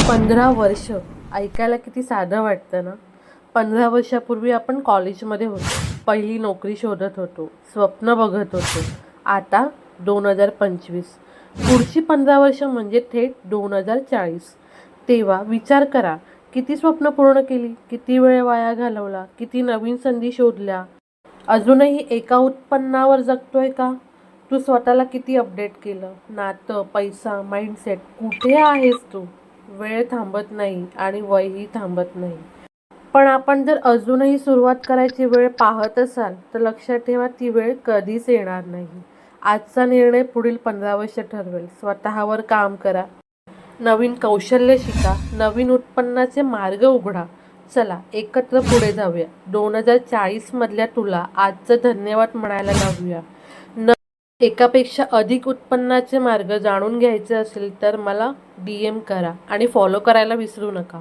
15 वर्ष ऐकायला किती साधं वाटतं ना. 15 वर्षापूर्वी आपण कॉलेजमध्ये होतो, पहिली नोकरी शोधत होतो, स्वप्न बघत होतो. आता 2025, पुढची 15 वर्ष म्हणजे थेट 2040. तेव्हा विचार करा, किती स्वप्न पूर्ण केली, किती वेळ वाया घालवला, किती नवीन संधी शोधल्या. अजूनही एका उत्पन्नावर जगतोय का? तू स्वतःला किती अपडेट केलं? नातं, पैसा, माइंडसेट, कुठे आहेस तू? वेळ थांबत नाही आणि वयही थांबत नाही. पण आपण जर अजूनही सुरुवात करायची वेळ पाहत असाल तर लक्षात ठेवा, ती वेळ कधीच येणार नाही. आजचा निर्णय पुढील 15 वर्ष ठरवेल. स्वतःवर काम करा, नवीन कौशल्य शिका, नवीन उत्पन्नाचे मार्ग उघडा. चला एकत्र पुढे जाऊया. 2040 मधल्या तुला आजचं धन्यवाद म्हणायला लावूया. एकापेक्षा अधिक उत्पन्नाचे मार्ग जाणून घ्यायचे असेल तर मला DM करा आणि फॉलो करायला विसरू नका.